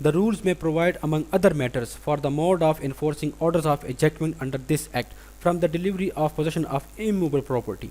The rules may provide among other matters for the mode of enforcing orders of ejectment under this act from the delivery of possession of immovable property।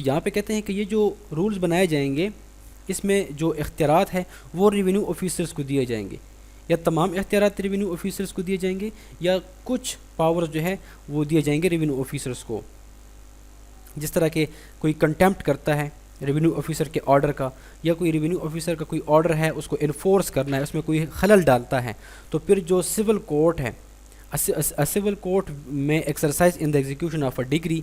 تو یہاں پہ کہتے ہیں کہ یہ جو rules بنائے جائیں گے اس میں جو اختیارات ہیں وہ ریونیو آفیسرز کو دیے جائیں گے، یا تمام اختیارات ریونیو آفیسرز کو دیے جائیں گے، یا کچھ پاورز جو ہے وہ دیے جائیں گے ریونیو آفیسرز کو. جس طرح کہ کوئی کنٹیمپٹ کرتا ہے ریونیو آفیسر کے آرڈر کا، یا کوئی ریونیو آفیسر کا کوئی آرڈر ہے اس کو انفورس کرنا ہے، اس میں کوئی خلل ڈالتا ہے، تو پھر جو سول کورٹ ہے، civil court may exercise in the execution of a decree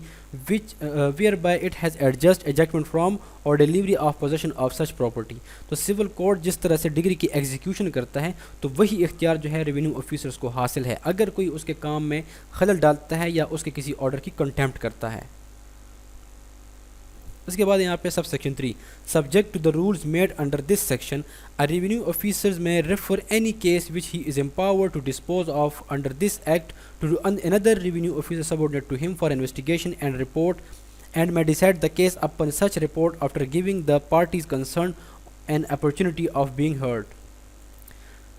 which whereby it has adjust ejectment from or delivery of possession of such property. تو civil court جس طرح سے ڈگری کی ایگزیکیوشن کرتا ہے تو وہی اختیار جو ہے ریونیو آفیسرز کو حاصل ہے اگر کوئی اس کے کام میں خلل ڈالتا ہے یا اس کے کسی آرڈر کی کنٹیمپٹ کرتا ہے. اس کے بعد یہاں پہ sub section 3 subject to the rules made under this section a revenue officers may refer any case which he is empowered to dispose of under this act to another revenue officer subordinate to him for investigation and report, and may decide the case upon such report after giving the parties concerned an opportunity of being heard.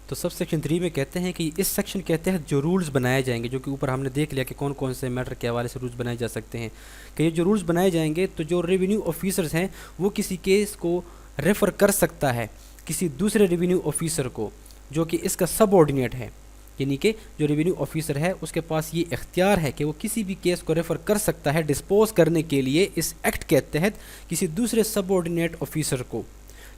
تو سب section 3 میں کہتے ہیں کہ اس section کے تحت جو rules بنائے جائیں گے، جو کہ اوپر ہم نے دیکھ لیا کہ کون کون سے میٹر کے حوالے سے رولز بنائے جا سکتے ہیں، کہ یہ جو رولز بنائے جائیں گے تو جو ریونیو آفیسرز ہیں وہ کسی کیس کو ریفر کر سکتا ہے کسی دوسرے ریونیو آفیسر کو جو کہ اس کا سب آرڈینیٹ ہے، یعنی کہ جو ریونیو آفیسر ہے اس کے پاس یہ اختیار ہے کہ وہ کسی بھی کیس کو ریفر کر سکتا ہے ڈسپوز کرنے کے لیے اس ایکٹ کے تحت کسی دوسرے سب آرڈینیٹ آفیسر کو،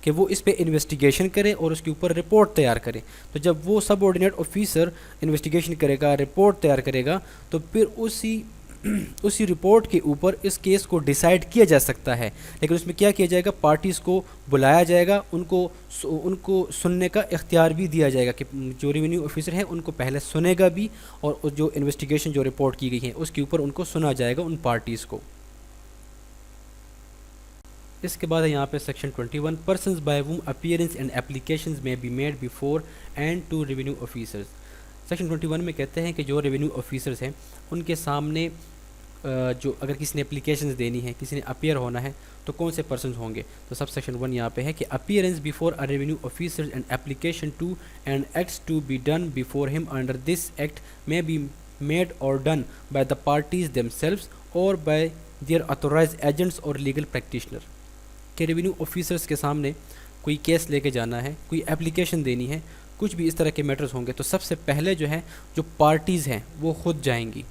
کہ وہ اس پہ انویسٹیگیشن کرے اور اس کے اوپر رپورٹ تیار کرے. تو جب وہ سب آرڈینیٹ آفیسر انویسٹیگیشن کرے گا، رپورٹ تیار کرے گا، تو پھر اسی رپورٹ کے اوپر اس کیس کو ڈیسائیڈ کیا جا سکتا ہے. لیکن اس میں کیا کیا جائے گا، پارٹیز کو بلایا جائے گا، ان کو سننے کا اختیار بھی دیا جائے گا کہ جو ریونیو آفیسر ہیں ان کو پہلے سنے گا بھی، اور جو انویسٹیگیشن جو رپورٹ کی گئی ہے اس کے اوپر ان کو سنا جائے گا ان پارٹیز کو. اس کے بعد ہے یہاں پہ section 21 persons by whom appearance and applications may be made before and to revenue officers. Section 21 میں کہتے ہیں کہ جو ریونیو آفیسرز ہیں ان کے سامنے جو اگر کسی نے اپلیکیشنز دینی ہے، کسی نے اپیئر ہونا ہے، تو کون سے پرسنز ہوں گے. تو سب سیکشن 1 یہاں پہ ہے کہ appearance before a revenue officer and application to and acts to be done before him under this act may be made or done by the parties themselves or by their authorized agents or legal practitioner. کہ revenue officers کے سامنے کوئی case لے کے جانا ہے، کوئی application دینی ہے، کچھ بھی اس طرح کے میٹرز ہوں گے، تو سب سے پہلے جو ہے جو پارٹیز ہیں وہ خود جائیں گی.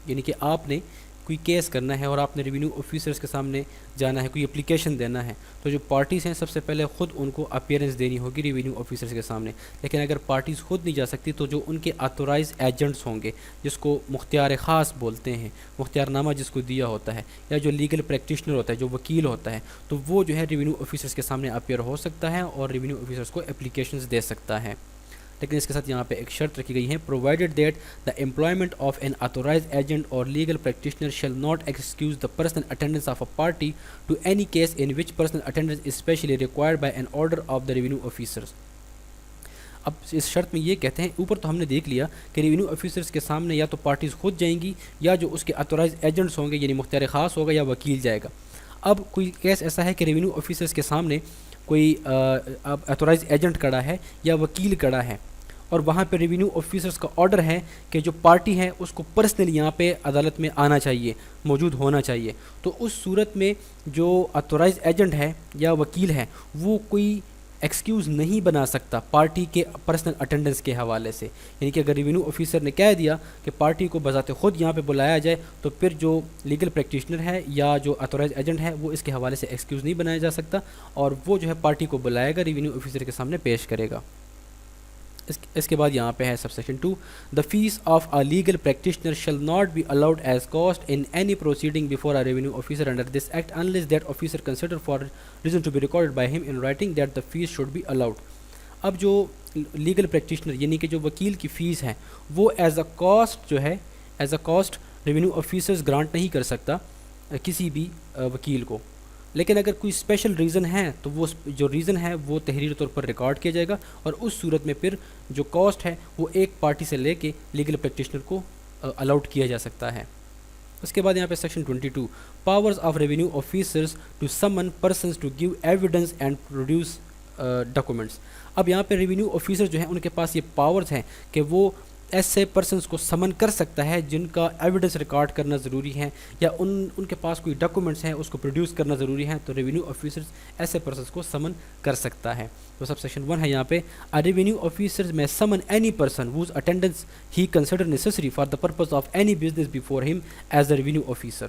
یعنی کہ آپ نے کوئی کیس کرنا ہے اور آپ نے ریونیو آفیسرز کے سامنے جانا ہے، کوئی اپلیکیشن دینا ہے، تو جو پارٹیز ہیں سب سے پہلے خود ان کو اپیئرنس دینی ہوگی ریونیو آفیسرز کے سامنے. لیکن اگر پارٹیز خود نہیں جا سکتی تو جو ان کے آتھورائز ایجنٹس ہوں گے، جس کو مختار خاص بولتے ہیں، مختار نامہ جس کو دیا ہوتا ہے، یا جو لیگل پریکٹیشنر ہوتا ہے، جو وکیل ہوتا ہے، تو وہ جو ہے ریونیو آفیسرز کے سامنے اپیئر ہو سکتا ہے اور ریونیو آفیسرز کو اپلیکیشنز دے سکتا ہے. لیکن اس کے ساتھ یہاں پہ ایک شرط رکھی گئی ہے، provided that the employment of an authorized agent or legal practitioner shall not excuse the personal attendance of a party to any case in which personal attendance is specially required by an order of the revenue officers. اب اس شرط میں یہ کہتے ہیں، اوپر تو ہم نے دیکھ لیا کہ ریونیو آفیسرز کے سامنے یا تو پارٹیز خود جائیں گی یا جو اس کے اتھورائز ایجنٹس ہوں گے، یعنی مختار خاص ہوگا یا وکیل جائے گا. اب کوئی کیس ایسا ہے کہ ریونیو آفیسرز کے سامنے کوئی اتھورائز ایجنٹ کھڑا ہے یا وکیل کھڑا ہے، اور وہاں پہ ریونیو آفیسرز کا آرڈر ہے کہ جو پارٹی ہے اس کو پرسنلی یہاں پہ عدالت میں آنا چاہیے، موجود ہونا چاہیے. تو اس صورت میں جو اتھورائز ایجنٹ ہے یا وکیل ہے وہ کوئی ایکسکیوز نہیں بنا سکتا پارٹی کے پرسنل اٹینڈنس کے حوالے سے. یعنی کہ اگر ریونیو آفیسر نے کہہ دیا کہ پارٹی کو بذات خود یہاں پہ بلایا جائے، تو پھر جو لیگل پریکٹیشنر ہے یا جو اتھورائز ایجنٹ ہے وہ اس کے حوالے سے ایکسکیوز نہیں بنایا جا سکتا، اور وہ جو ہے پارٹی کو بلائے گا، ریونیو آفیسر کے سامنے پیش کرے گا. اس کے بعد یہاں پہ ہے sub section 2 the fees of a legal practitioner shall not be allowed as cost in any proceeding before a revenue officer under this act unless that officer consider for reason to be recorded by him in writing that the fees should be allowed. اب جو legal practitioner یعنی کہ جو وکیل کی face ہے وہ as a cost جو ہے as a cost revenue officers grant نہیں کر سکتا کسی بھی وکیل کو. لیکن اگر کوئی اسپیشل ریزن ہے تو وہ جو ریزن ہے وہ تحریری طور پر ریکارڈ کیا جائے گا، اور اس صورت میں پھر جو کاسٹ ہے وہ ایک پارٹی سے لے کے لیگل پریکٹیشنر کو الاؤٹ کیا جا سکتا ہے. اس کے بعد یہاں پہ section 22 powers of revenue officers to summon persons to give evidence and produce documents. اب یہاں پہ ریونیو آفیسر جو ہیں ان کے پاس یہ پاورز ہیں کہ وہ ایسے پرسنس کو سمن کر سکتا ہے جن کا ایویڈنس ریکارڈ کرنا ضروری ہے یا ان کے پاس کوئی ڈاکومنٹس ہیں اس کو پروڈیوس کرنا ضروری ہے، تو ریونیو آفیسرز ایسے پرسنس کو سمن کر سکتا ہے۔ تو سب سیکشن 1 ہے یہاں پہ ریونیو آفیسرز میں summon any person whose attendance he consider necessary for the purpose of any business before him as a revenue officer,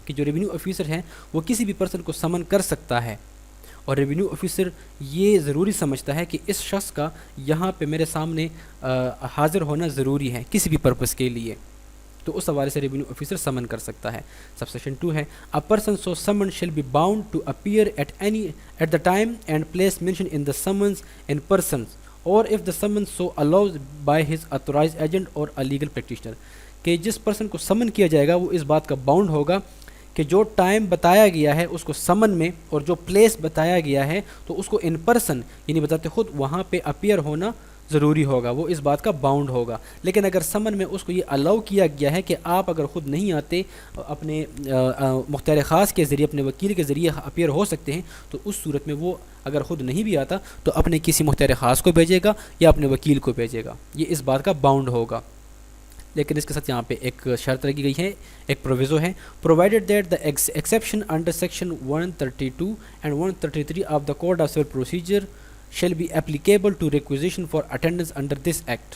کہ جو ریونیو آفیسر ہیں وہ کسی بھی پرسن کو سمن کر سکتا ہے، اور ریونیو آفیسر یہ ضروری سمجھتا ہے کہ اس شخص کا یہاں پہ میرے سامنے حاضر ہونا ضروری ہے کسی بھی پرپس کے لیے، تو اس حوالے سے ریونیو آفیسر سمن کر سکتا ہے۔ سب سیکشن 2 ہے اے person so summon shall be bound to appear at the time and place mention in the summons in persons or if the summon so allows by his authorised agent or a legal practitioner, کہ جس person کو سمن کیا جائے گا وہ اس بات کا bound ہوگا کہ جو ٹائم بتایا گیا ہے اس کو سمن میں اور جو پلیس بتایا گیا ہے تو اس کو ان پرسن یعنی بتاتے خود وہاں پہ اپیئر ہونا ضروری ہوگا، وہ اس بات کا باؤنڈ ہوگا۔ لیکن اگر سمن میں اس کو یہ الاؤ کیا گیا ہے کہ آپ اگر خود نہیں آتے اپنے مختار خاص کے ذریعے اپنے وکیل کے ذریعے اپیئر ہو سکتے ہیں، تو اس صورت میں وہ اگر خود نہیں بھی آتا تو اپنے کسی مختار خاص کو بھیجے گا یا اپنے وکیل کو بھیجے گا، یہ اس بات کا باؤنڈ ہوگا۔ لیکن اس کے ساتھ یہاں پہ ایک شرط لگی گئی ہے، ایک پروویزو ہے، provided that the exception under section 132 and 133 of the code of civil procedure shall be applicable to requisition for attendance under this act.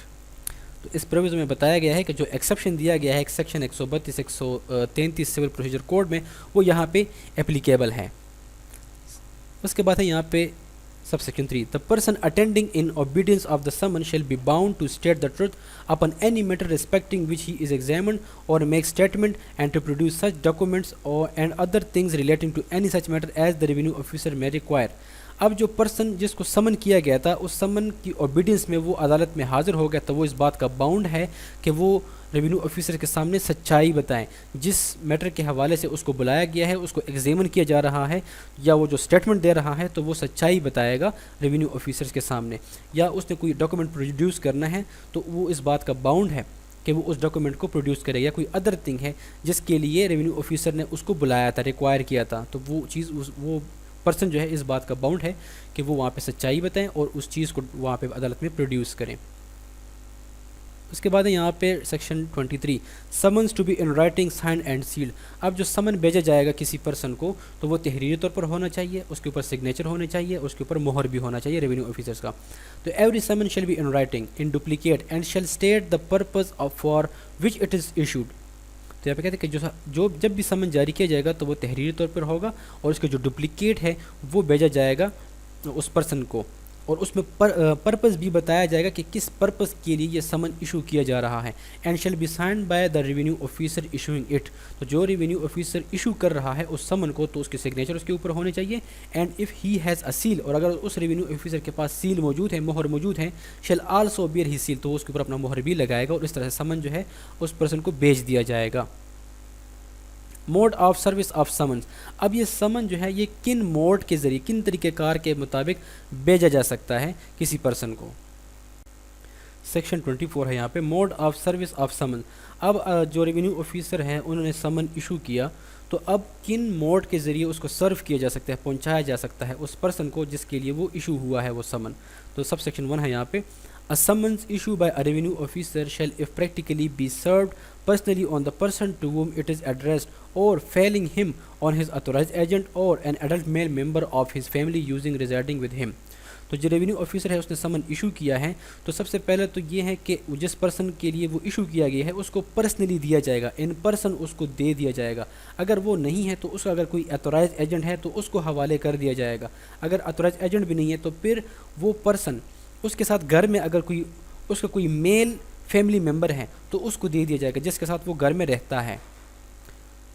تو اس پروویزو میں بتایا گیا ہے کہ جو ایکسیپشن دیا گیا ہے سیکشن 132 133 سول پروسیجر کوڈ میں وہ یہاں پہ اپلیکیبل ہے۔ اس کے بعد ہے یہاں پہ sub section 3 the person attending in obedience of the summons shall be bound to state the truth upon any matter respecting which he is examined or make statement and to produce such documents or and other things relating to any such matter as the revenue officer may require۔ اب جو person جس کو سمن کیا گیا تھا اس سمن کی اوبیڈینس میں وہ عدالت میں حاضر ہو گیا تو وہ اس بات کا باؤنڈ ہے کہ وہ ریونیو آفیسر کے سامنے سچائی بتائیں، جس میٹر کے حوالے سے اس کو بلایا گیا ہے اس کو ایگزامن کیا جا رہا ہے یا وہ جو سٹیٹمنٹ دے رہا ہے تو وہ سچائی بتائے گا ریونیو آفیسر کے سامنے، یا اس نے کوئی ڈاکومنٹ پروڈیوس کرنا ہے تو وہ اس بات کا باؤنڈ ہے کہ وہ اس ڈاکومنٹ کو پروڈیوس کرے، یا کوئی ادر تھنگ ہے جس کے لیے ریونیو آفیسر نے اس کو بلایا تھا ریکوائر کیا تھا، تو وہ چیز وہ پرسن جو ہے اس بات کا باؤنڈ ہے کہ وہ وہاں پہ سچائی بتائیں اور اس چیز کو وہاں پہ عدالت میں پروڈیوس کریں۔ اس کے بعد یہاں پہ section 23 summons to be in writing signed and sealed. اب جو سمن بھیجا جائے گا کسی پرسن کو تو وہ تحریری طور پر ہونا چاہیے، اس کے اوپر سگنیچر ہونے چاہیے، اس کے اوپر مہر بھی ہونا چاہیے ریونیو آفیسرس کا۔ تو every summons shall be in writing in duplicate and shall state the purpose for which it is issued. تو یہاں پہ کہتے ہیں کہ جو جب بھی سمن جاری کیا جائے گا تو وہ تحریری طور پر ہوگا اور اس کا جو ڈپلیکیٹ ہے وہ بھیجا جائے گا اس پرسن کو، اور اس میں پرپز بھی بتایا جائے گا کہ کس پرپز کے لیے یہ سمن ایشو کیا جا رہا ہے۔ And shall be signed by the revenue officer issuing it. تو جو ریونیو آفیسر ایشو کر رہا ہے اس سمن کو تو اس کی سگنیچر اس کے اوپر ہونے چاہیے۔ And if he has a seal, اور اگر اس ریونیو آفیسر کے پاس سیل موجود ہے، مہر موجود ہے، شیل آلسو بیئر ہی سیل، تو اس کے اوپر اپنا مہر بھی لگائے گا اور اس طرح سے سمن جو ہے اس پرسن کو بھیج دیا جائے گا۔ Mode of service of summons. اب یہ سمن جو ہے یہ کن موڈ کے ذریعے کن طریقہ کار کے مطابق بھیجا جا سکتا ہے کسی پرسن کو۔ سیکشن 24 ہے یہاں پہ موڈ آف سروس آف سمن۔ اب جو ریونیو آفیسر ہیں انہوں نے سمن ایشو کیا تو اب کن موڈ کے ذریعے اس کو سرو کیا جا سکتا ہے، پہنچایا جا سکتا ہے اس پرسن کو جس کے لیے وہ ایشو ہوا ہے وہ سمن۔ تو سب سیکشن 1 ہے یہاں پہ A summons issued by a revenue officer shall if practically be served personally on the person to whom it is addressed or failing him on his authorized agent or an adult male member of his family using residing with him۔ تو جو revenue officer ہے اس نے سمن issue کیا ہے تو سب سے پہلے تو یہ ہے کہ جس پرسن کے لیے وہ ایشو کیا گیا ہے اس کو پرسنلی دیا جائے گا، ان پرسن اس کو دے دیا جائے گا۔ اگر وہ نہیں ہے تو اس کا اگر کوئی اتھورائز ایجنٹ ہے تو اس کو حوالے کر دیا جائے گا۔ اگر اتھورائز ایجنٹ بھی نہیں ہے تو پھر وہ پرسن اس کے ساتھ گھر میں اگر کوئی اس کا کوئی میل فیملی ممبر ہے تو اس کو دے دیا جائے گا جس کے ساتھ وہ گھر میں رہتا ہے۔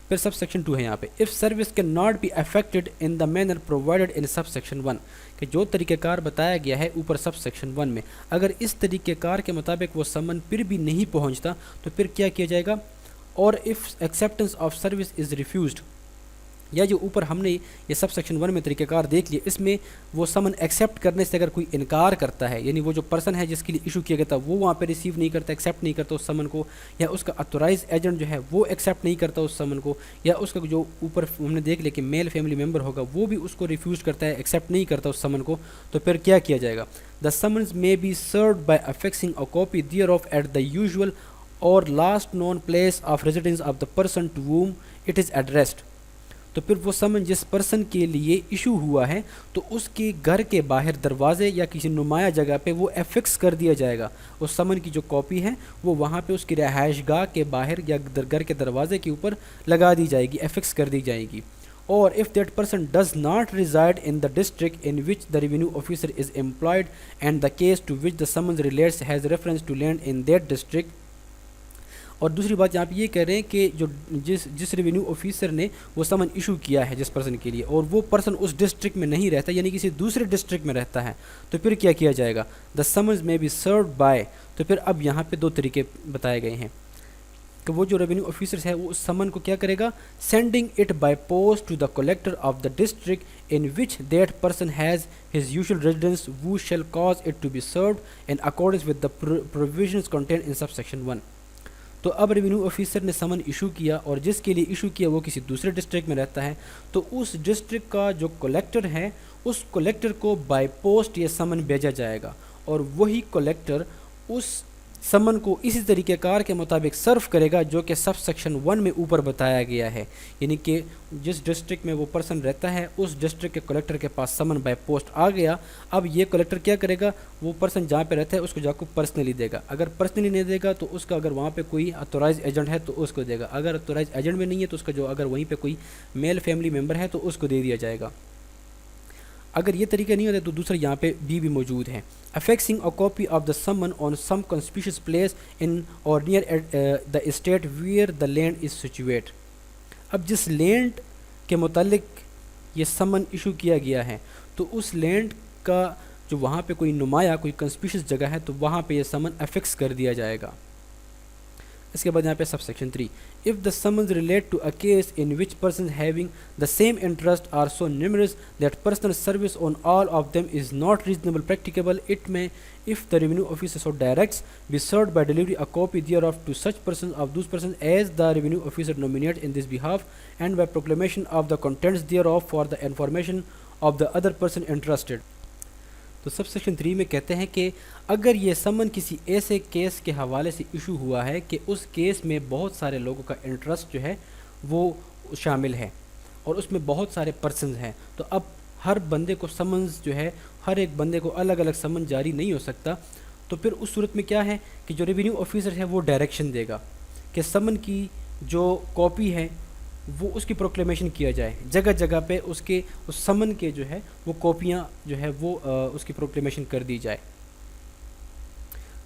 پھر سب سیکشن 2 ہے یہاں پہ if service can not be affected in the manner provided in sub section 1، کہ جو طریقہ کار بتایا گیا ہے اوپر سب سیکشن 1 میں اگر اس طریقہ کار کے مطابق وہ سمن پھر بھی نہیں پہنچتا تو پھر کیا کیا جائے گا، اور if acceptance of service is refused, یا جو اوپر ہم نے یہ سب سیکشن 1 میں طریقہ کار دیکھ لیا، اس میں وہ سمن ایکسیپٹ کرنے سے اگر کوئی انکار کرتا ہے، یعنی وہ جو پرسن ہے جس کے لیے ایشو کیا گیا تھا وہ وہاں پہ ریسیو نہیں کرتا، ایکسیپٹ نہیں کرتا اس سمن کو، یا اس کا اتھورائز ایجنٹ جو ہے وہ ایکسیپٹ نہیں کرتا اس سمن کو، یا اس کا جو اوپر ہم نے دیکھ لیا کہ میل فیملی ممبر ہوگا وہ بھی اس کو ریفیوز کرتا ہے، ایکسیپٹ نہیں کرتا اس سمن کو، تو پھر کیا کیا جائے گا؟ دا summons may be served by affixing a copy thereof at the usual or last known place of residence of the person to whom it is addressed. تو پھر وہ سمن جس پرسن کے لیے ایشو ہوا ہے تو اس کے گھر کے باہر دروازے یا کسی نمایاں جگہ پہ وہ افکس کر دیا جائے گا، اس سمن کی جو کاپی ہے وہ وہاں پہ اس کی رہائش گاہ کے باہر یا گھر کے دروازے کے اوپر لگا دی جائے گی، افکس کر دی جائے گی. اور if that person does not reside in the district in which the revenue officer is employed and the case to which the summons relates has reference to land in that district. اور دوسری بات یہاں پہ یہ کہہ رہے ہیں کہ جو جس ریونیو آفیسر نے وہ سمن ایشو کیا ہے جس پرسن کے لیے، اور وہ پرسن اس ڈسٹرکٹ میں نہیں رہتا، یعنی کسی دوسرے ڈسٹرکٹ میں رہتا ہے، تو پھر کیا کیا جائے گا؟ دا summons may be served by. تو پھر اب یہاں پہ دو طریقے بتائے گئے ہیں کہ وہ جو ریونیو آفیسرز ہے وہ اس سمن کو کیا کرے گا؟ Sending it by post to the collector of the district in which that person has his usual residence who shall cause it to be served in accordance with the provisions contained in subsection 1. تو اب revenue officer نے سمن issue کیا اور جس کے لیے issue کیا وہ کسی دوسرے ڈسٹرکٹ میں رہتا ہے، تو اس ڈسٹرکٹ کا جو کلیکٹر ہے اس کلیکٹر کو بائی پوسٹ یہ سمن بھیجا جائے گا، اور وہی کلیکٹر اس سمن کو اسی طریقہ کار کے مطابق سرو کرے گا جو کہ سب سیکشن 1 میں اوپر بتایا گیا ہے. یعنی کہ جس ڈسٹرکٹ میں وہ پرسن رہتا ہے اس ڈسٹرکٹ کے کلیکٹر کے پاس سمن بائی پوسٹ آ گیا، اب یہ کلیکٹر کیا کرے گا؟ وہ پرسن جہاں پہ رہتا ہے اس کو جا کو پرسنلی دے گا، اگر پرسنلی نہیں دے گا تو اس کا اگر وہاں پہ کوئی اتھورائز ایجنٹ ہے تو اس کو دے گا، اگر اتھورائز ایجنٹ میں نہیں ہے تو اس کا جو اگر وہیں پہ کوئی میل فیملی ممبر ہے تو اس کو دے دیا جائے گا. اگر یہ طریقہ نہیں ہوتا تو دوسرا یہاں پہ بھی موجود ہے. affixing a copy of the summon on some conspicuous place in or near the estate where the land is situate. اب جس لینڈ کے متعلق یہ سمن ایشو کیا گیا ہے تو اس لینڈ کا جو وہاں پہ کوئی نمایاں کوئی کنسپیشس جگہ ہے تو وہاں پہ یہ سمن افکس کر دیا جائے گا. اس کے بعد یہاں پہ sub section 3. If the summons relate to a case in which persons having the same interest are so numerous that personal service on all of them is not reasonable practicable, it may, if the revenue officer so directs, be served by delivery a copy thereof to such persons of those persons as the revenue officer nominates in this behalf, and by proclamation of the contents thereof for the information of the other person interested. تو سب section 3 میں کہتے ہیں کہ اگر یہ سمن کسی ایسے کیس کے حوالے سے ایشو ہوا ہے کہ اس کیس میں بہت سارے لوگوں کا انٹرسٹ جو ہے وہ شامل ہے اور اس میں بہت سارے پرسنز ہیں، تو اب ہر بندے کو سمنز جو ہے ہر ایک بندے کو الگ الگ سمن جاری نہیں ہو سکتا. تو پھر اس صورت میں کیا ہے کہ جو ریونیو آفیسر ہے وہ ڈائریکشن دے گا کہ سمن کی جو کاپی ہے وہ اس کی پروکلیمیشن کیا جائے، جگہ جگہ پہ اس سمن کے جو ہے وہ کاپیاں جو ہے وہ اس کی پروکلیمیشن کر دی جائے.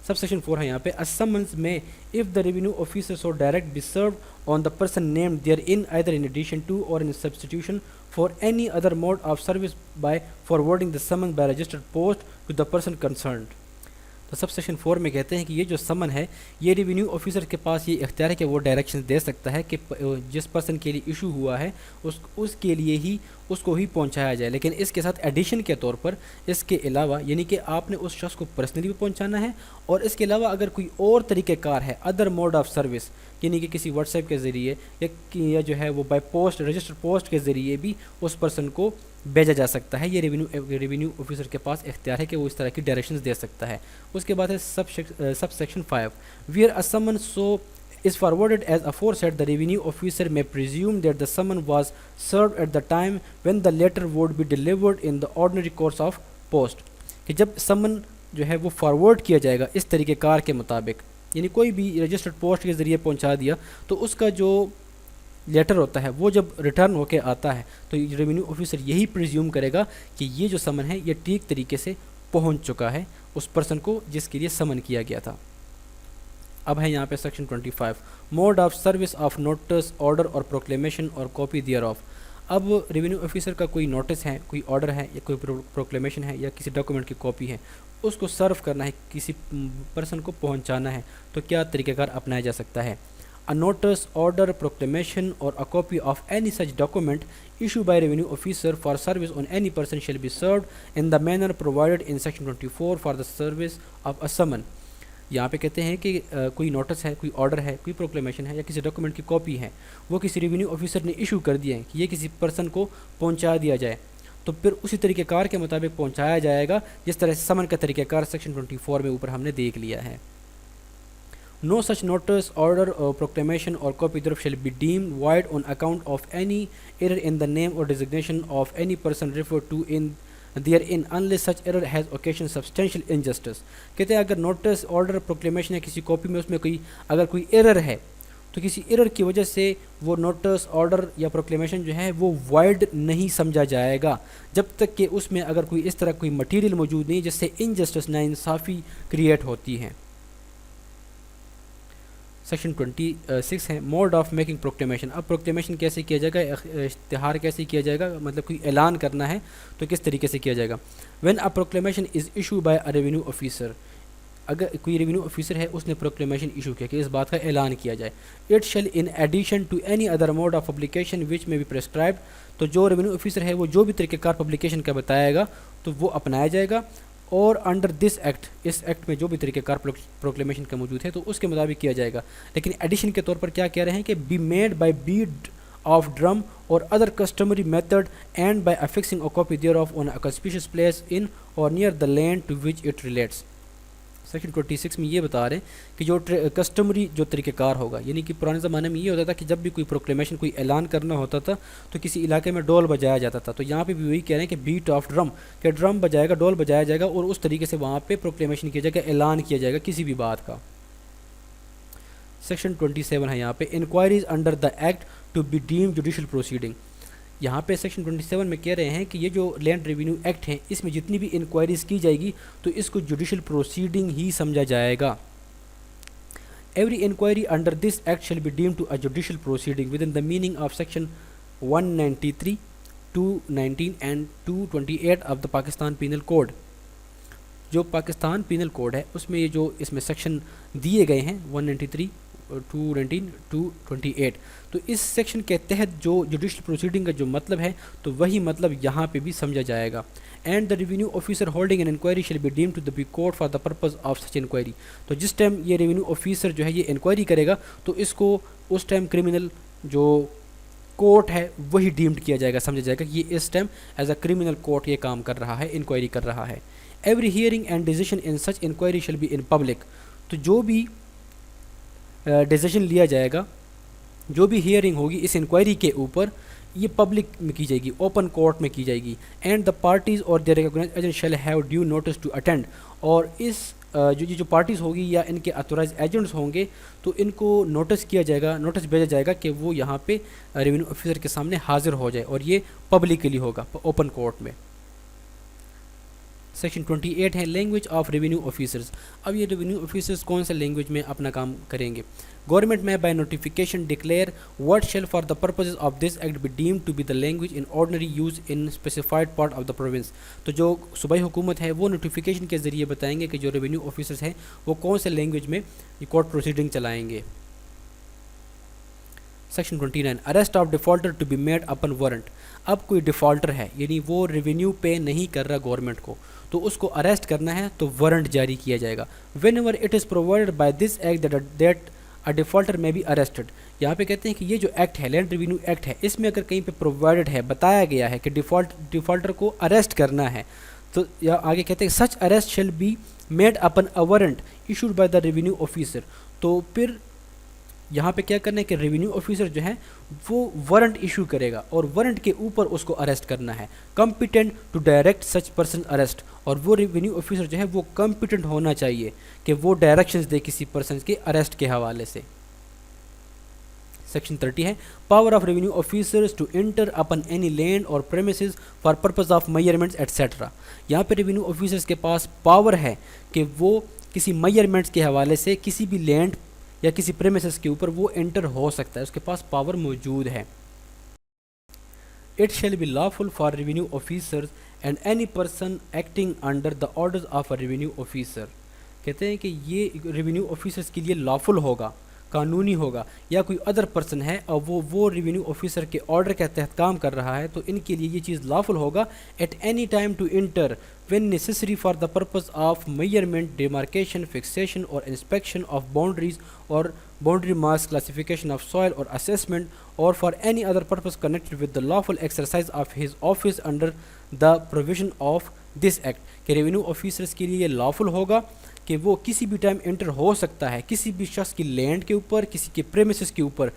سب سیکشن 4 ہے یہاں پہ. A summons may, if the revenue officer so direct, be served on the person named therein either in addition to or in substitution for any other mode of service by forwarding the summons by registered post to the person concerned. تو sub section 4 میں کہتے ہیں کہ یہ جو سمن ہے یہ ریونیو آفیسر کے پاس یہ اختیار ہے کہ وہ ڈائریکشن دے سکتا ہے کہ جس پرسن کے لیے ایشو ہوا ہے اس کے لیے ہی اس کو ہی پہنچایا جائے، لیکن اس کے ساتھ ایڈیشن کے طور پر اس کے علاوہ یعنی کہ آپ نے اس شخص کو پرسنلی بھی پہنچانا ہے، اور اس کے علاوہ اگر کوئی اور طریقہ کار ہے ادر موڈ آف سروس، یعنی کہ کسی واٹس ایپ کے ذریعے یا جو ہے وہ بائی پوسٹ رجسٹر پوسٹ کے ذریعے بھی اس پرسن کو بھیجا جا سکتا ہے. یہ ریونیو آفیسر کے پاس اختیار ہے کہ وہ اس طرح کی ڈائریکشنز دے سکتا ہے. اس کے بعد ہے sub section 5. Where a summon so is forwarded as aforesaid, the revenue officer may presume that the summon was served at the time when the letter would be delivered in the ordinary course of post. کہ جب سمن جو ہے وہ forward کیا جائے گا اس طریقے کار کے مطابق، یعنی کوئی بھی رجسٹرڈ پوسٹ کے ذریعے پہنچا دیا تو اس کا جو لیٹر ہوتا ہے وہ جب ریٹرن ہو کے آتا ہے تو ریونیو آفیسر یہی پریزیوم کرے گا کہ یہ جو سمن ہے یہ ٹھیک طریقے سے پہنچ چکا ہے اس پرسن کو جس کے لیے سمن کیا گیا تھا. اب ہے یہاں پہ section 25. Mode of service of notice order اور پروکلیمیشن اور کاپی دیئر آف. اب ریونیو آفیسر کا کوئی نوٹس ہے، کوئی آرڈر ہے یا کوئی پروکلیمیشن ہے یا کسی ڈاکومنٹ کی کاپی ہے، اس کو سرو کرنا ہے، کسی پرسن کو پہنچانا ہے، تو کیا طریقہ کار اپنایا جا سکتا ہے؟ A notice, order, proclamation or a copy of any such document issued by revenue officer for service on any person shall be served in the manner provided in section 24 for the service of a summon. یہاں پہ کہتے ہیں کہ کوئی notice ہے، کوئی order ہے، کوئی پروکلیمیشن ہے یا کسی ڈاکومنٹ کی کاپی ہے، وہ کسی ریونیو آفیسر نے ایشو کر دیا ہے کہ یہ کسی پرسن کو پہنچا دیا جائے، تو پھر اسی طریقہ کار کے مطابق پہنچایا جائے گا جس طرح سمن کا طریقہ کار سیکشن 24 میں اوپر ہم نے دیکھ لیا ہے. No such notice, order or proclamation or copy thereof shall be deemed void on account of any error in the name or designation of any person referred to in therein unless such error has occasioned substantial injustice. کہتے ہیں اگر notice, order, proclamation ہے کسی copy میں، اس میں اگر کوئی error ہے تو کسی ایرر کی وجہ سے وہ نوٹس، آرڈر یا پروکلیمیشن جو ہے وہ وائڈ نہیں سمجھا جائے گا جب تک کہ اس میں اگر کوئی اس طرح کوئی مٹیریل موجود نہیں جس سے انجسٹس، ناانصافی کریٹ ہوتی ہے. سیکشن 26 ہے موڈ آف میکنگ پروکلیمیشن. اب پروکلیمیشن کیسے کیا جائے گا، اشتہار کیسے کیا جائے گا، مطلب کوئی اعلان کرنا ہے تو کس طریقے سے کیا جائے گا. When a proclamation is issue by a revenue officer, اگر کوئی ریونیو آفیسر ہے اس نے پروکلیمیشن ایشو کیا کہ اس بات کا اعلان کیا جائے. It shall in addition to any other mode of publication which may be prescribed, تو جو ریونیو آفیسر ہے وہ جو بھی طریقہ کار پبلیکیشن کا بتائے گا تو وہ اپنایا جائے گا. اور انڈر دس ایکٹ، اس ایکٹ میں جو بھی طریقہ کار پروکلیمیشن کا موجود ہے تو اس کے مطابق کیا جائے گا. لیکن ایڈیشن کے طور پر کیا کہہ رہے ہیں کہ be made by beat of drum or other customary method and by affixing a copy thereof on a conspicuous place in or near the land to which it relates. Section 26 میں یہ بتا رہے ہیں کہ جو customary جو طریقہ کار ہوگا، یعنی کہ پرانے زمانے میں یہ ہوتا تھا کہ جب بھی کوئی پروکلیمیشن، کوئی اعلان کرنا ہوتا تھا تو کسی علاقے میں ڈول بجایا جاتا تھا. تو یہاں پہ بھی وہی کہہ رہے ہیں کہ بیٹ آف ڈرم، کہ ڈرم بجائے گا، ڈول بجایا جائے گا اور اس طریقے سے وہاں پہ پروکلیمیشن کیا جائے گا، اعلان کیا جائے گا کسی بھی بات کا. سیکشن 27 ہے یہاں پہ inquiries under the act to be deemed judicial proceeding. یہاں پہ سیکشن 27 میں کہہ رہے ہیں کہ یہ جو لینڈ ریونیو ایکٹ ہے اس میں جتنی بھی انکوائریز کی جائے گی تو اس کو جوڈیشل پروسیڈنگ ہی سمجھا جائے گا. Every inquiry under this act shall be deemed to a judicial proceeding within the meaning of section 193, 219 and 228 of the Pakistan penal code. جو پاکستان پینل کوڈ ہے اس میں یہ جو اس میں سیکشن دیے گئے ہیں 193, 219, 228، تو اس سیکشن کے تحت جو جوڈیشل پروسیڈنگ کا جو مطلب ہے تو وہی مطلب یہاں پہ بھی سمجھا جائے گا. And the revenue officer holding an inquiry shall be deemed to the be court for the purpose of such inquiry. تو جس ٹائم یہ ریونیو آفیسر جو ہے یہ انکوائری کرے گا تو اس کو اس ٹائم کرمنل جو کورٹ ہے وہی ڈیمڈ کیا جائے گا، سمجھا جائے گا کہ یہ اس time as a criminal court یہ کام کر رہا ہے، انکوائری کر رہا ہے. Every hearing and decision in such inquiry shall be in public. تو جو بھی ڈیسیژن لیا جائے گا، جو بھی ہیئرنگ ہوگی اس انکوائری کے اوپر، یہ پبلک میں کی جائے گی، اوپن کورٹ میں کی جائے گی. And the parties or their recognised agent shall have due notice to attend. اور اس جو پارٹیز ہوگی یا ان کے اتھورائز ایجنٹس ہوں گے تو ان کو نوٹس کیا جائے گا، نوٹس بھیجا جائے گا کہ وہ یہاں پہ ریونیو آفیسر کے سامنے حاضر ہو جائے، اور یہ پبلکلی ہوگا اوپن کورٹ میں. سیکشن 28 ہے لینگویج آف ریونیو آفیسرز. اب یہ ریونیو آفیسرز کون سے لینگویج میں اپنا کام کریں گے. Government may by notification declare what shall for the purpose of this act be deemed to be the language in ordinary use in specified part of the province. تو جو صوبائی حکومت ہے وہ نوٹیفیکیشن کے ذریعے بتائیں گے کہ جو ریونیو آفیسرز ہیں وہ کون سے لینگویج میں یہ کورٹ پروسیڈنگ چلائیں گے. Section 29 arrest of defaulter to be made upon warrant. اب کوئی ڈیفالٹر ہے یعنی وہ ریونیو پے نہیں کر رہا گورنمنٹ کو تو اس کو اریسٹ کرنا ہے تو وارنٹ جاری کیا جائے گا. Whenever it is provided by this act that a defaulter may be arrested. یہاں پہ کہتے ہیں کہ یہ جو ایکٹ ہے لینڈ ریونیو ایکٹ ہے اس میں اگر کہیں پہ پرووائڈڈ ہے، بتایا گیا ہے کہ ڈیفالٹر کو اریسٹ کرنا ہے، تو یا آگے کہتے ہیں such arrest shall be made upon a warrant issued by the revenue officer. تو پھر یہاں پہ کیا کرنا ہے کہ ریونیو آفیسر جو ہے وہ وارنٹ ایشو کرے گا اور وارنٹ کے اوپر اس کو اریسٹ کرنا ہے. Competent to direct such person arrest. اور وہ ریونیو آفیسر جو ہے وہ کمپیٹنٹ ہونا چاہیے کہ وہ ڈائریکشنز دے کسی پرسن کے اریسٹ کے حوالے سے. سیکشن 30 ہے power of revenue officers to enter upon any land or premises for purpose of measurements etcetera. یہاں پہ ریونیو آفیسرز کے پاس پاور ہے کہ وہ کسی میئرمنٹس کے حوالے سے کسی بھی لینڈ یا کسی پریمیسز کے اوپر وہ انٹر ہو سکتا ہے، اس کے پاس پاور موجود ہے. It shall be lawful for revenue officers and any person acting under the orders of a revenue officer. کہتے ہیں کہ یہ ریونیو آفیسرز کے لیے lawful ہوگا قانونی ہوگا یا کوئی ادر پرسن ہے اور وہ ریونیو آفیسر کے آرڈر کے تحت کام کر رہا ہے تو ان کے لیے یہ چیز لافل ہوگا at any time to enter when necessary for the purpose of measurement, demarcation, fixation or inspection of boundaries or boundary marks, classification of soil or assessment or for any other purpose connected with the lawful exercise of his office under the provision of this act. کہ revenue officers کے لیے یہ lawful ہوگا کہ وہ کسی بھی time inter ہو سکتا ہے کسی بھی شخص کی لینڈ کے اوپر، کسی کے پریمیسز کے اوپر،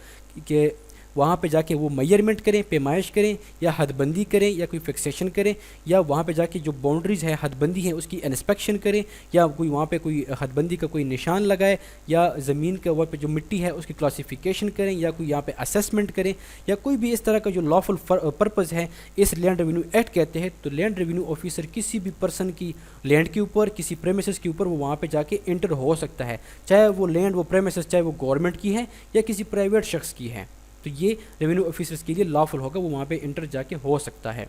کہ وہاں پہ جا کے وہ میئرمنٹ کریں، پیمائش کریں یا حد بندی کریں یا کوئی فکسیشن کریں، یا وہاں پہ جا کے جو باؤنڈریز ہے حد بندی ہے اس کی انسپیکشن کریں، یا کوئی وہاں پہ کوئی حد بندی کا کوئی نشان لگائے، یا زمین کے وہاں پہ جو مٹی ہے اس کی کلاسیفیکیشن کریں، یا کوئی یہاں پہ اسیسمنٹ کریں، یا کوئی بھی اس طرح کا جو لافل پرپز ہے اس لینڈ ریونیو ایکٹ کہتے ہیں. تو لینڈ ریونیو آفیسر کسی بھی پرسن کی لینڈ کے اوپر، کسی پریمیسز کے اوپر وہ وہاں پہ جا کے انٹر ہو سکتا ہے، چاہے وہ لینڈ، وہ پریمیسز چاہے وہ گورنمنٹ کی ہے یا کسی پرائیویٹ شخص کی ہے. تو یہ ریونیو آفیسرس کے لیے لافل ہوگا، وہ وہاں پہ انٹر جا کے ہو سکتا ہے.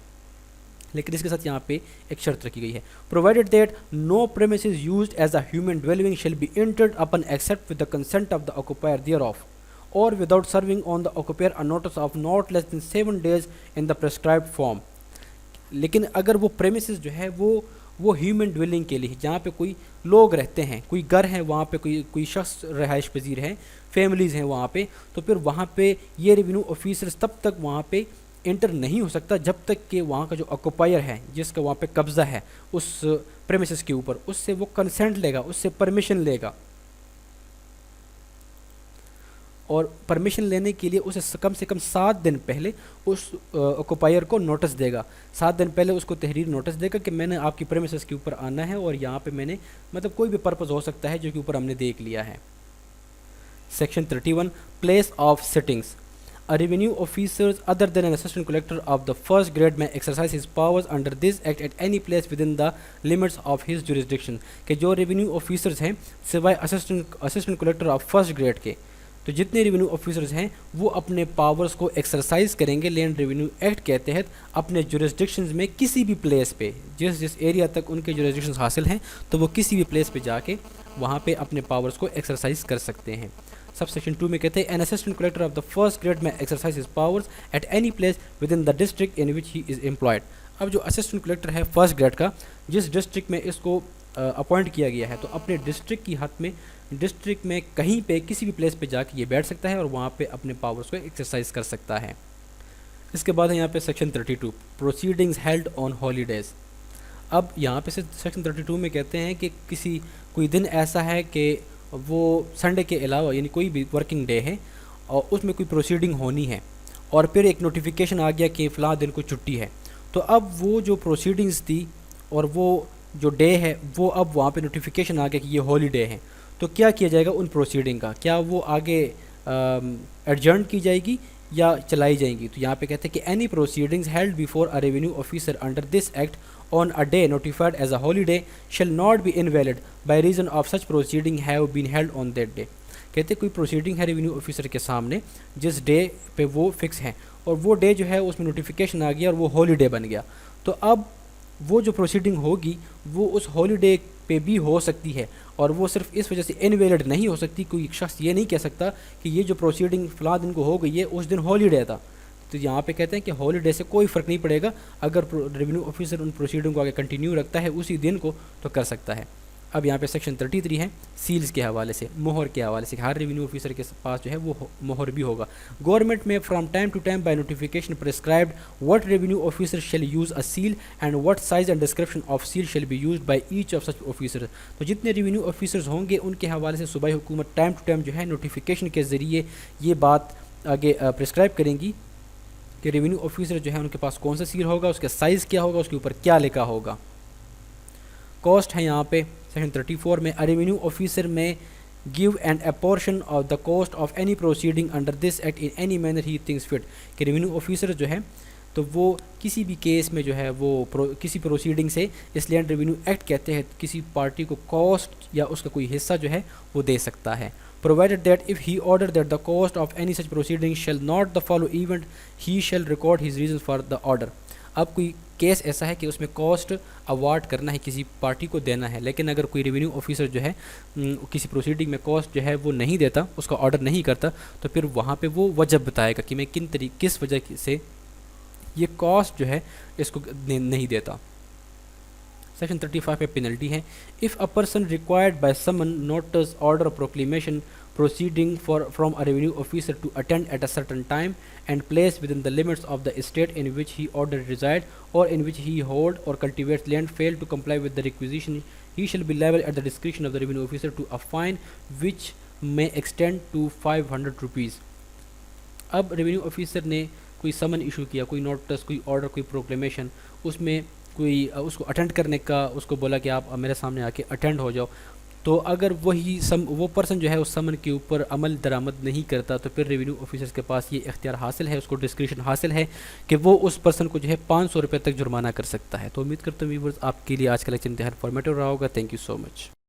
لیکن اس کے ساتھ یہاں پہ ایک شرط رکھی گئی ہے، provided that no premises used as a human dwelling shall be entered upon except with the consent of the occupier thereof or without serving on the occupier a notice of not less than 7 days in the prescribed form. لیکن اگر وہ premises جو ہے وہ human dwelling کے لیے جہاں پہ کوئی لوگ رہتے ہیں، کوئی گھر ہے وہاں پہ کوئی شخص رہائش پذیر ہے، فیملیز ہیں وہاں پہ، تو پھر وہاں پہ یہ ریونیو آفیسرز تب تک وہاں پہ انٹر نہیں ہو سکتا جب تک کہ وہاں کا جو آکوپائر ہے جس کا وہاں پہ قبضہ ہے اس پریمیسز کے اوپر، اس سے وہ کنسنٹ لے گا، اس سے پرمیشن لے گا. اور پرمیشن لینے کے لیے اسے سے کم 7 دن پہلے اس آکوپائر کو نوٹس دے گا. 7 دن پہلے اس کو تحریر نوٹس دے گا کہ میں نے آپ کی پریمیسز کے اوپر آنا ہے اور یہاں پہ میں نے مطلب کوئی بھی پرپز ہو سکتا ہے جو کہ اوپر ہم نے دیکھ لیا ہے. Section 31 place of sittings. A revenue officer other than an assistant collector of the first grade may exercise his powers under this act at any place within the limits of his jurisdiction. کہ جو revenue officers ہیں سوائے assistant collector of first grade کے، تو جتنے revenue officers ہیں وہ اپنے پاورز کو ایکسرسائز کریں گے لینڈ ریونیو ایکٹ کے تحت اپنے جورسڈکشنز میں کسی بھی پلیس پہ، جس ایریا تک ان کے جورسڈکشنز حاصل ہیں تو وہ کسی بھی پلیس پہ جا کے وہاں پہ اپنے پاورز کو ایکسرسائز کر سکتے ہیں. سب سیکشن 2 میں کہتے ہیں an assistant collector of the first grade may exercise his powers at any place within the district in which he is employed. اب جو اسسٹنٹ کلیکٹر ہے فرسٹ گریڈ کا، جس ڈسٹرکٹ میں اس کو اپوائنٹ کیا گیا ہے تو اپنے ڈسٹرکٹ کی حد میں، ڈسٹرکٹ میں کہیں پہ کسی بھی پلیس پہ جا کے یہ بیٹھ سکتا ہے اور وہاں پہ اپنے پاورز کو ایکسرسائز کر سکتا ہے. اس کے بعد ہے یہاں پہ section 32 proceedings held on holidays. اب یہاں پہ سیکشن 32 میں کہتے ہیں کہ کوئی دن ایسا ہے کہ وہ سنڈے کے علاوہ یعنی کوئی بھی ورکنگ ڈے ہے اور اس میں کوئی پروسیڈنگ ہونی ہے اور پھر ایک نوٹیفیکیشن آ گیا کہ فلاں دن کو چھٹی ہے، تو اب وہ جو پروسیڈنگز تھی اور وہ جو ڈے ہے وہ اب وہاں پہ نوٹیفیکیشن آ گیا کہ یہ ہالیڈے ہے، تو کیا کیا جائے گا ان پروسیڈنگ کا؟ کیا وہ آگے ایڈجرن کی جائے گی یا چلائی جائیں گی؟ تو یہاں پہ کہتے ہیں کہ any proceedings held before a revenue officer under this act on a day notified as a holiday shall not be invalid by reason of such proceeding have been held on that day. کہتے کوئی proceeding ہے revenue officer کے سامنے جس day پہ وہ fix ہیں اور وہ ڈے جو ہے اس میں نوٹیفیکیشن آ گیا اور وہ ہالیڈے بن گیا، تو اب وہ جو پروسیڈنگ ہوگی وہ اس ہالیڈے پہ بھی ہو سکتی ہے اور وہ صرف اس وجہ سے انویلڈ نہیں ہو سکتی. کوئی شخص یہ نہیں کہہ سکتا کہ یہ جو پروسیڈنگ فلاں دن کو ہو گئی ہے اس دن ہالیڈے تھا. تو یہاں پہ کہتے ہیں کہ ہالیڈے سے کوئی فرق نہیں پڑے گا، اگر ریونیو آفیسر ان پروسیڈنگ کو آگے کنٹینیو رکھتا ہے اسی دن کو تو کر سکتا ہے. اب یہاں پہ سیکشن 33 ہے سیلز کے حوالے سے، مہر کے حوالے سے، ہر ریونیو آفیسر کے پاس جو ہے وہ مہر بھی ہوگا. Government may from time to time by notification prescribed what revenue officer shall use a seal and what size and description of seal shall be used by each of such officer. تو جتنے revenue officers ہوں گے ان کے حوالے سے صوبائی حکومت time to time جو ہے نوٹیفیکیشن کے ذریعے یہ بات آگے پرسکرائب کریں گی کہ ریونیو آفیسر جو ہے ان کے پاس کون سا سیل ہوگا، اس کا سائز کیا ہوگا، اس کے اوپر کیا لکھا ہوگا. کاسٹ ہے یہاں پہ سیکشن 34 میں revenue officer may give and a portion of the cost of any proceeding under this act in any manner he thinks fit. کہ ریونیو آفیسر جو ہے تو وہ کسی بھی کیس میں جو ہے وہ کسی پروسیڈنگ سے اس لینڈ ریونیو ایکٹ کہتے ہیں کسی پارٹی کو کاسٹ یا اس کا کوئی حصہ جو ہے وہ دے سکتا ہے. provided that if he ordered that the cost of any such proceeding shall not the follow event he shall record his reasons for the order. اب کوئی کیس ایسا ہے کہ اس میں کاسٹ اوارڈ کرنا ہے، کسی پارٹی کو دینا ہے، لیکن اگر کوئی ریونیو آفیسر جو ہے کسی پروسیڈنگ میں کاسٹ جو ہے وہ نہیں دیتا، اس کا آرڈر نہیں کرتا، تو پھر وہاں پہ وہ وجہ بتائے گا کہ میں کس وجہ سے یہ کاسٹ جو ہے اس کو نہیں دیتا۔ سیکشن 35 پہ پینلٹی ہے، if a person required by summon notice order proclamation proceeding from a revenue officer to attend at a certain time and place within the limits of the state in which he ordered reside or in which he hold or cultivates land fail to comply with the requisition, he shall be liable at the discretion of the revenue officer to a fine which may extend to 500 rupees۔ اب revenue officer نے کوئی سمن issue کیا، کوئی notice, کوئی order, کوئی proclamation, اس میں کوئی اس کو اٹینڈ کرنے کا، اس کو بولا کہ آپ میرے سامنے آ کے اٹینڈ ہو جاؤ، تو اگر وہ پرسن جو ہے اس سمن کے اوپر عمل درآمد نہیں کرتا، تو پھر ریونیو آفیسرز کے پاس یہ اختیار حاصل ہے، اس کو ڈسکریشن حاصل ہے کہ وہ اس پرسن کو جو ہے 500 روپے تک جرمانہ کر سکتا ہے۔ تو امید کرتا ہوں ویورز آپ کے لیے آج کا لیکچر انتہائی انفارمیٹیو رہا ہوگا۔ Thank you so much.